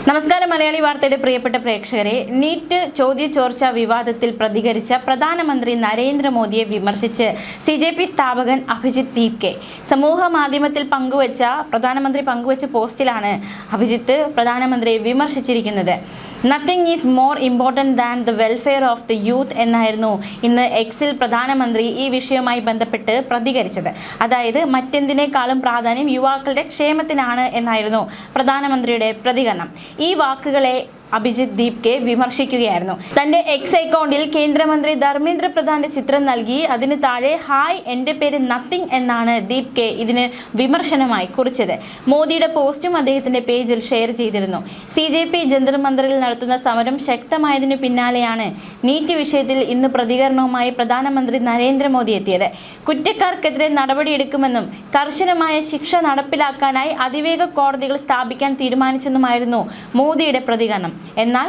നമസ്കാരം മലയാളി വാർത്തയുടെ പ്രിയപ്പെട്ട പ്രേക്ഷകരെ, നീറ്റ് ചോദ്യചോർച്ച വിവാദത്തിൽ പ്രതികരിച്ച പ്രധാനമന്ത്രി നരേന്ദ്രമോദിയെ വിമർശിച്ച് CJP സ്ഥാപകൻ അഭിജിത്ത് ദീപ്കെ സമൂഹ മാധ്യമത്തിൽ പ്രധാനമന്ത്രി പങ്കുവച്ച പോസ്റ്റിലാണ് അഭിജിത്ത് പ്രധാനമന്ത്രിയെ വിമർശിച്ചിരിക്കുന്നത്. Nothing is more important than the welfare of the youth എന്നായിരുന്നു ഇന്ന് എക്സിൽ പ്രധാനമന്ത്രി ഈ വിഷയവുമായി ബന്ധപ്പെട്ട് പ്രതികരിച്ചത്. അതായത് മറ്റെന്തിനേക്കാളും പ്രാധാന്യം യുവാക്കളുടെ ക്ഷേമത്തിനാണ് എന്നായിരുന്നു പ്രധാനമന്ത്രിയുടെ പ്രതികരണം. ഈ വാക്കുകളെ അഭിജിത്ത് ദീപ്കെ വിമർശിക്കുകയായിരുന്നു. തന്റെ എക്സ് അക്കൗണ്ടിൽ കേന്ദ്രമന്ത്രി ധർമ്മേന്ദ്ര പ്രധാന്റെ ചിത്രം നൽകി അതിന് താഴെ ഹായ് എൻ്റെ പേര് നത്തിങ് എന്നാണ് ദീപ്കെ ഇതിന് വിമർശനമായി കുറിച്ചത്. മോദിയുടെ പോസ്റ്റും അദ്ദേഹത്തിന്റെ പേജിൽ ഷെയർ ചെയ്തിരുന്നു. CJP ജന്തർ മന്ദറിൽ നടത്തുന്ന സമരം ശക്തമായതിനു പിന്നാലെയാണ് നീറ്റ് വിഷയത്തിൽ ഇന്ന് പ്രതികരണവുമായി പ്രധാനമന്ത്രി നരേന്ദ്രമോദി എത്തിയത്. കുറ്റക്കാർക്കെതിരെ നടപടിയെടുക്കുമെന്നും കർശനമായ ശിക്ഷ നടപ്പിലാക്കാനായി അതിവേഗ കോടതികൾ സ്ഥാപിക്കാൻ തീരുമാനിച്ചെന്നുമായിരുന്നു മോദിയുടെ പ്രതികരണം. എന്നാൽ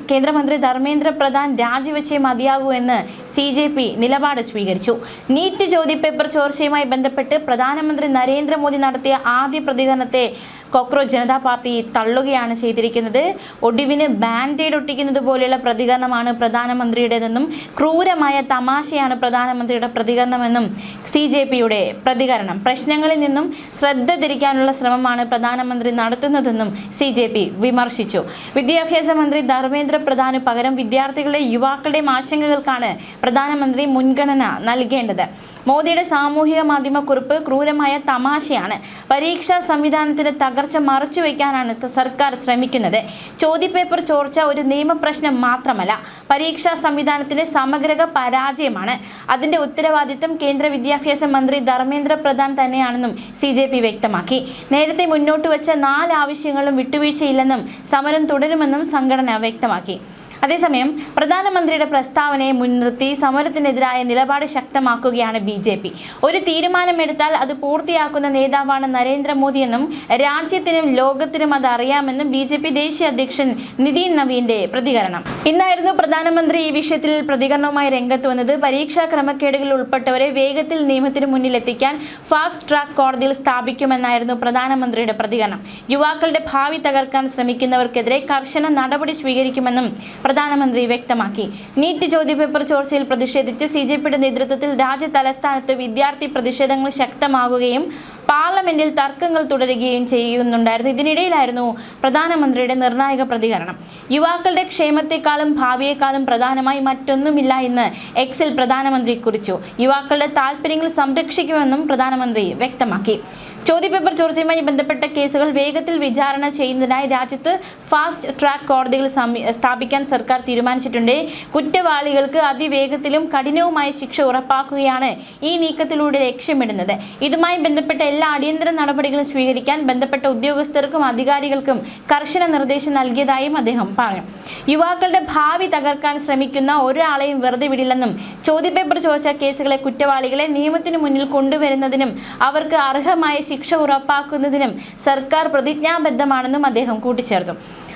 കേന്ദ്രമന്ത്രി ധർമ്മേന്ദ്ര പ്രധാൻ രാജിവെച്ചേ മതിയാകൂ എന്ന് CJP നിലപാട് സ്വീകരിച്ചു. നീറ്റ് ചോദ്യപേപ്പർ ചോർച്ചയുമായി ബന്ധപ്പെട്ട് പ്രധാനമന്ത്രി നരേന്ദ്രമോദി നടത്തിയ ആദ്യ പ്രതികരണത്തെ കോക്രോച്ച് ജനതാ പാർട്ടി തള്ളുകയാണ് ചെയ്തിരിക്കുന്നത്. ഒടുവിന് ബാൻഡേഡ് ഒട്ടിക്കുന്നത് പോലെയുള്ള പ്രതികരണമാണ് പ്രധാനമന്ത്രിയുടേതെന്നും ക്രൂരമായ തമാശയാണ് പ്രധാനമന്ത്രിയുടെ പ്രതികരണമെന്നും CJPയുടെ പ്രതികരണം. പ്രശ്നങ്ങളിൽ നിന്നും ശ്രദ്ധ തിരിക്കാനുള്ള ശ്രമമാണ് പ്രധാനമന്ത്രി നടത്തുന്നതെന്നും CJP വിമർശിച്ചു. വിദ്യാഭ്യാസ മന്ത്രി ധർമ്മേന്ദ്ര പ്രധാന് പകരം വിദ്യാർത്ഥികളുടെ യുവാക്കളുടെയും ആശങ്കകൾക്കാണ് പ്രധാനമന്ത്രി മുൻഗണന നൽകേണ്ടത്. മോദിയുടെ സാമൂഹിക മാധ്യമ കുറിപ്പ് ക്രൂരമായ തമാശയാണ്. പരീക്ഷാ സംവിധാനത്തിന് തകർച്ച മറച്ചുവെക്കാനാണ് സർക്കാർ ശ്രമിക്കുന്നത്. ചോദ്യപേപ്പർ ചോർച്ച ഒരു നിയമപ്രശ്നം മാത്രമല്ല, പരീക്ഷാ സംവിധാനത്തിന്റെ സമഗ്ര പരാജയമാണ്. അതിന്റെ ഉത്തരവാദിത്തം കേന്ദ്ര വിദ്യാഭ്യാസ മന്ത്രി ധർമ്മേന്ദ്ര പ്രധാൻ തന്നെയാണെന്നും CJP വ്യക്തമാക്കി. നേരത്തെ മുന്നോട്ട് വെച്ച 4 ആവശ്യങ്ങളും വിട്ടുവീഴ്ചയില്ലെന്നും സമരം തുടരുമെന്നും സംഘടന വ്യക്തമാക്കി. അതേസമയം പ്രധാനമന്ത്രിയുടെ പ്രസ്താവനയെ മുൻനിർത്തി സമരത്തിനെതിരായ നിലപാട് ശക്തമാക്കുകയാണ് BJP. ഒരു തീരുമാനമെടുത്താൽ അത് പൂർത്തിയാക്കുന്ന നേതാവാണ് നരേന്ദ്രമോദിയെന്നും രാജ്യത്തിനും ലോകത്തിനും അത് അറിയാമെന്നും BJP ദേശീയ അധ്യക്ഷൻ നിതിൻ നവീന്റെ പ്രതികരണം. ഇന്നായിരുന്നു പ്രധാനമന്ത്രി ഈ വിഷയത്തിൽ പ്രതികരണവുമായി രംഗത്ത് വന്നത്. പരീക്ഷാ ക്രമക്കേടുകളിൽ ഉൾപ്പെട്ടവരെ വേഗത്തിൽ നിയമത്തിന് മുന്നിൽ എത്തിക്കാൻ ഫാസ്റ്റ് ട്രാക്ക് കോടതിയിൽ സ്ഥാപിക്കുമെന്നായിരുന്നു പ്രധാനമന്ത്രിയുടെ പ്രതികരണം. യുവാക്കളുടെ ഭാവി തകർക്കാൻ ശ്രമിക്കുന്നവർക്കെതിരെ കർശന നടപടി സ്വീകരിക്കുമെന്നും പ്രധാനമന്ത്രി വ്യക്തമാക്കി. നീറ്റ് ചോദ്യപേപ്പർ ചോർച്ചയിൽ പ്രതിഷേധിച്ച് CJPയുടെ നേതൃത്വത്തിൽ രാജ്യ തലസ്ഥാനത്ത് വിദ്യാർത്ഥി പ്രതിഷേധങ്ങൾ ശക്തമാകുകയും പാർലമെന്റിൽ തർക്കങ്ങൾ തുടരുകയും ചെയ്യുന്നുണ്ടായിരുന്നു. ഇതിനിടയിലായിരുന്നു പ്രധാനമന്ത്രിയുടെ നിർണായക പ്രതികരണം. യുവാക്കളുടെ ക്ഷേമത്തെക്കാളും ഭാവിയെക്കാളും പ്രധാനമായി മറ്റൊന്നുമില്ല എന്ന് എക്സിൽ പ്രധാനമന്ത്രി കുറിച്ചു. യുവാക്കളുടെ താൽപ്പര്യങ്ങൾ സംരക്ഷിക്കുമെന്നും പ്രധാനമന്ത്രി വ്യക്തമാക്കി. ചോദ്യപേപ്പർ ചോർച്ചയുമായി ബന്ധപ്പെട്ട കേസുകൾ വേഗത്തിൽ വിചാരണ ചെയ്യുന്നതിനായി രാജ്യത്ത് ഫാസ്റ്റ് ട്രാക്ക് കോടതികൾ സ്ഥാപിക്കാൻ സർക്കാർ തീരുമാനിച്ചിട്ടുണ്ട്. കുറ്റവാളികൾക്ക് അതിവേഗത്തിലും കഠിനവുമായ ശിക്ഷ ഉറപ്പാക്കുകയാണ് ഈ നീക്കത്തിലൂടെ ലക്ഷ്യമിടുന്നത്. ഇതുമായി ബന്ധപ്പെട്ട എല്ലാ അടിയന്തര നടപടികളും സ്വീകരിക്കാൻ ബന്ധപ്പെട്ട ഉദ്യോഗസ്ഥർക്കും അധികാരികൾക്കും കർശന നിർദ്ദേശം നൽകിയതായും അദ്ദേഹം പറഞ്ഞു. യുവാക്കളുടെ ഭാവി തകർക്കാൻ ശ്രമിക്കുന്ന ഒരാളെയും വെറുതെ വിടില്ലെന്നും ചോദ്യപേപ്പർ ചോർച്ച കേസുകളെ കുറ്റവാളികളെ നിയമത്തിനു മുന്നിൽ കൊണ്ടുവരുന്നതിനും അവർക്ക് അർഹമായ ശിക്ഷ ഉറപ്പാക്കുന്നതിനും സർക്കാർ പ്രതിജ്ഞാബദ്ധമാണെന്നും അദ്ദേഹം കൂട്ടിച്ചേർത്തു.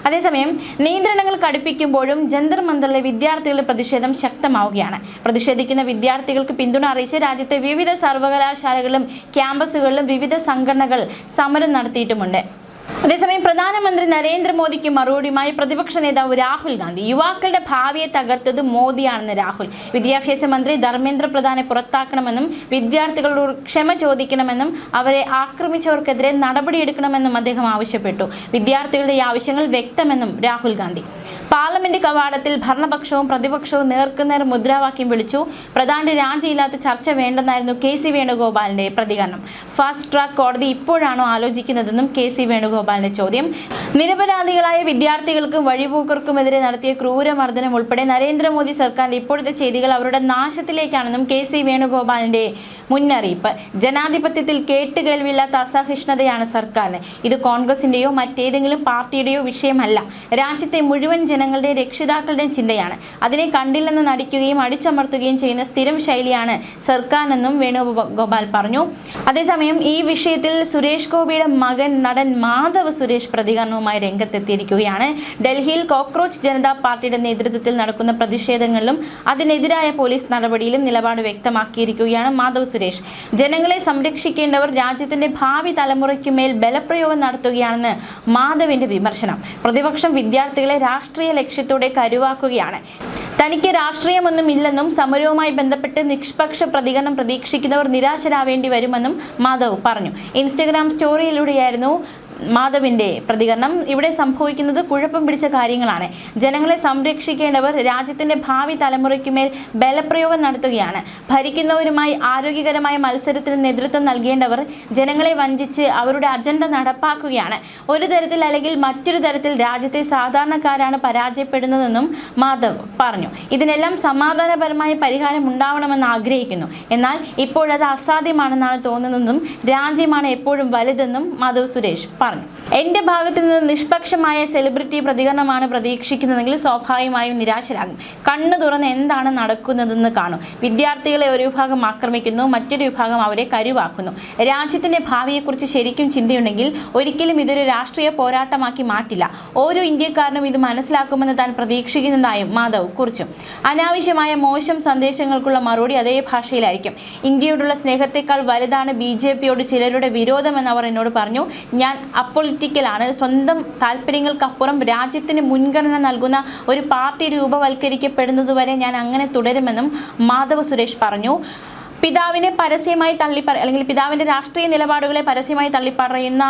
അതേസമയം നിയന്ത്രണങ്ങൾ കടുപ്പിക്കുമ്പോഴും ജന്തർ മന്ദറിലെ വിദ്യാർത്ഥികളുടെ പ്രതിഷേധം ശക്തമാവുകയാണ്. പ്രതിഷേധിക്കുന്ന വിദ്യാർത്ഥികൾക്ക് പിന്തുണ അറിയിച്ച് രാജ്യത്തെ വിവിധ സർവകലാശാലകളിലും ക്യാമ്പസുകളിലും വിവിധ സംഘടനകൾ സമരം നടത്തിയിട്ടുമുണ്ട്. അതേസമയം പ്രധാനമന്ത്രി നരേന്ദ്രമോദിക്ക് മറുപടിയുമായി പ്രതിപക്ഷ നേതാവ് രാഹുൽ ഗാന്ധി. യുവാക്കളുടെ ഭാവിയെ തകർത്തത് മോദിയാണെന്ന് രാഹുൽ. വിദ്യാഭ്യാസ മന്ത്രി ധർമ്മേന്ദ്ര പ്രധാനെ പുറത്താക്കണമെന്നും വിദ്യാർത്ഥികളോട് ക്ഷമ ചോദിക്കണമെന്നും അവരെ ആക്രമിച്ചവർക്കെതിരെ നടപടിയെടുക്കണമെന്നും അദ്ദേഹം ആവശ്യപ്പെട്ടു. വിദ്യാർത്ഥികളുടെ ആവശ്യങ്ങൾ വ്യക്തമെന്നും രാഹുൽ ഗാന്ധി. പാർലമെന്റ് കവാടത്തിൽ ഭരണപക്ഷവും പ്രതിപക്ഷവും നേർക്കുനേർ മുദ്രാവാക്യം വിളിച്ചു. പ്രധാന്റെ രാജിയില്ലാത്ത ചർച്ച വേണ്ടെന്നായിരുന്നു KC വേണുഗോപാലിന്റെ പ്രതികരണം. ഫാസ്റ്റ് ട്രാക്ക് കോടതി ഇപ്പോഴാണോ ആലോചിക്കുന്നതെന്നും KC വേണുഗോപാലിന്റെ ചോദ്യം. നിരപരാധികളായ വിദ്യാർത്ഥികൾക്കും വഴിപോക്കർക്കുമെതിരെ നടത്തിയ ക്രൂരമർദ്ദനം ഉൾപ്പെടെ നരേന്ദ്രമോദി സർക്കാരിന്റെ ഇപ്പോഴത്തെ ചെയ്തികൾ അവരുടെ നാശത്തിലേക്കാണെന്നും KC വേണുഗോപാലിന്റെ മുന്നറിയിപ്പ്. ജനാധിപത്യത്തിൽ കേട്ടുകേൾവില്ലാത്ത അസഹിഷ്ണുതയാണ് സർക്കാരിന്. ഇത് കോൺഗ്രസിന്റെയോ മറ്റേതെങ്കിലും പാർട്ടിയുടെയോ വിഷയമല്ല. രാജ്യത്തെ മുഴുവൻ ജനങ്ങളുടെയും രക്ഷിതാക്കളുടെയും ചിന്തയാണ്. അതിനെ കണ്ടില്ലെന്ന് നടിക്കുകയും അടിച്ചമർത്തുകയും ചെയ്യുന്ന സ്ഥിരം ശൈലിയാണ് സർക്കാരിനെന്നും വേണുഗോപാൽ പറഞ്ഞു. അതേസമയം ഈ വിഷയത്തിൽ സുരേഷ് ഗോപിയുടെ മകൻ നടൻ മാധവ് സുരേഷ് പ്രതികരണവുമായി രംഗത്തെത്തിയിരിക്കുകയാണ്. ഡൽഹിയിൽ കോക്രോച്ച് ജനതാ പാർട്ടിയുടെ നേതൃത്വത്തിൽ നടക്കുന്ന പ്രതിഷേധങ്ങളിലും അതിനെതിരായ പോലീസ് നടപടിയിലും നിലപാട് വ്യക്തമാക്കിയിരിക്കുകയാണ് മാധവ് സുരേഷ്. സുരേഷ്. ജനങ്ങളെ സംരക്ഷിക്കേണ്ടവർ രാജ്യത്തിന്റെ ഭാവി തലമുറയ്ക്കുമേൽ ബലപ്രയോഗം നടത്തുകയാണെന്ന് മാധവിന്റെ വിമർശനം. പ്രതിപക്ഷം വിദ്യാർത്ഥികളെ രാഷ്ട്രീയ ലക്ഷ്യത്തോടെ കരുവാക്കുകയാണ്. തനിക്ക് രാഷ്ട്രീയമൊന്നുമില്ലെന്നും സമരവുമായി ബന്ധപ്പെട്ട് നിഷ്പക്ഷ പ്രതികരണം പ്രതീക്ഷിക്കുന്നവർ നിരാശരാവേണ്ടി വരുമെന്നും മാധവ് പറഞ്ഞു. ഇൻസ്റ്റഗ്രാം സ്റ്റോറിയിലൂടെയായിരുന്നു മാധവിന്റെ പ്രതികരണം. ഇവിടെ സംഭവിക്കുന്നത് കുഴപ്പം പിടിച്ച കാര്യങ്ങളാണ്. ജനങ്ങളെ സംരക്ഷിക്കേണ്ടവർ രാജ്യത്തിന്റെ ഭാവി തലമുറയ്ക്കുമേൽ ബലപ്രയോഗം നടത്തുകയാണ്. ഭരിക്കുന്നവരുമായി ആരോഗ്യകരമായ മത്സരത്തിന് നേതൃത്വം നൽകേണ്ടവർ ജനങ്ങളെ വഞ്ചിച്ച് അവരുടെ അജണ്ട നടപ്പാക്കുകയാണ്. ഒരു തരത്തിൽ അല്ലെങ്കിൽ മറ്റൊരു തരത്തിൽ രാജ്യത്തെ സാധാരണക്കാരാണ് പരാജയപ്പെടുന്നതെന്നും മാധവ് പറഞ്ഞു. ഇതിനെല്ലാം സമാധാനപരമായ പരിഹാരം ഉണ്ടാവണമെന്ന് ആഗ്രഹിക്കുന്നു. എന്നാൽ ഇപ്പോഴത് അസാധ്യമാണെന്നാണ് തോന്നുന്നതെന്നും രാജ്യമാണ് എപ്പോഴും വലുതെന്നും മാധവ് സുരേഷ് പറഞ്ഞു. എന്റെ ഭാഗത്ത് നിന്ന് നിഷ്പക്ഷമായ സെലിബ്രിറ്റി പ്രതികരണമാണ് പ്രതീക്ഷിക്കുന്നതെങ്കിൽ സ്വാഭാവികമായും നിരാശരാകും. കണ്ണു തുറന്ന് എന്താണ് നടക്കുന്നതെന്ന് കാണും. വിദ്യാർത്ഥികളെ ഒരു വിഭാഗം ആക്രമിക്കുന്നു, മറ്റൊരു വിഭാഗം അവരെ കരുവാക്കുന്നു. രാജ്യത്തിന്റെ ഭാവിയെക്കുറിച്ച് ശരിക്കും ചിന്തയുണ്ടെങ്കിൽ ഒരിക്കലും ഇതൊരു രാഷ്ട്രീയ പോരാട്ടമാക്കി മാറ്റില്ല. ഓരോ ഇന്ത്യക്കാരനും ഇത് മനസ്സിലാക്കുമെന്ന് താൻ പ്രതീക്ഷിക്കുന്നതായും മാധവ് കുറിച്ചു. അനാവശ്യമായ മോശം സന്ദേശങ്ങൾക്കുള്ള മറുപടി അതേ ഭാഷയിലായിരിക്കും. ഇന്ത്യയോടുള്ള സ്നേഹത്തെക്കാൾ വലുതാണ് BJPയോട് ചിലരുടെ വിരോധമെന്ന് അവർ എന്നോട് പറഞ്ഞു. ഞാൻ അപ്പൊളിറ്റിക്കലാണ്. സ്വന്തം താല്പര്യങ്ങൾക്കപ്പുറം രാജ്യത്തിന് മുൻഗണന നൽകുന്ന ഒരു പാർട്ടി രൂപവൽക്കരിക്കപ്പെടുന്നതുവരെ ഞാൻ അങ്ങനെ തുടരുമെന്നും മാധവ് സുരേഷ് പറഞ്ഞു. പിതാവിനെ പരസ്യമായി അല്ലെങ്കിൽ പിതാവിൻ്റെ രാഷ്ട്രീയ നിലപാടുകളെ പരസ്യമായി തള്ളിപ്പറയുന്ന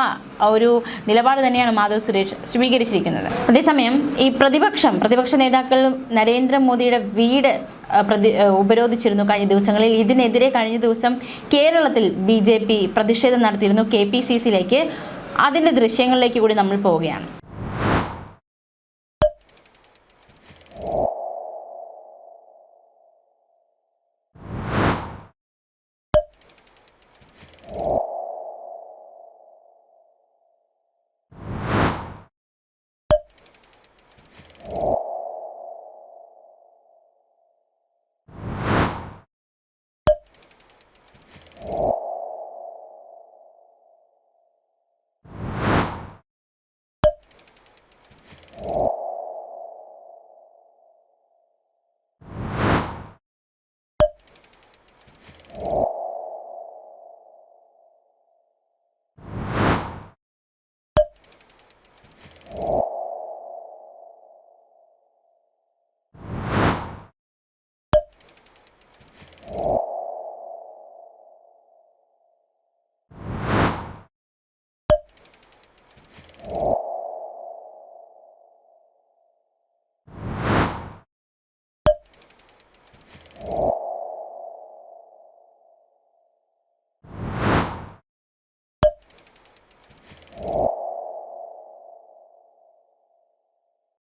ഒരു നിലപാട് തന്നെയാണ് മാധവ് സുരേഷ് സ്വീകരിച്ചിരിക്കുന്നത്. അതേസമയം ഈ പ്രതിപക്ഷ നേതാക്കൾ നരേന്ദ്രമോദിയുടെ വീട് ഉപരോധിച്ചിരുന്നു കഴിഞ്ഞ ദിവസങ്ങളിൽ. ഇതിനെതിരെ കഴിഞ്ഞ ദിവസം കേരളത്തിൽ BJP പ്രതിഷേധം നടത്തിയിരുന്നു KPCCയിലേക്ക്. അതിൻ്റെ ദൃശ്യങ്ങളിലേക്ക് കൂടി നമ്മൾ പോവുകയാണ്. Thank you. You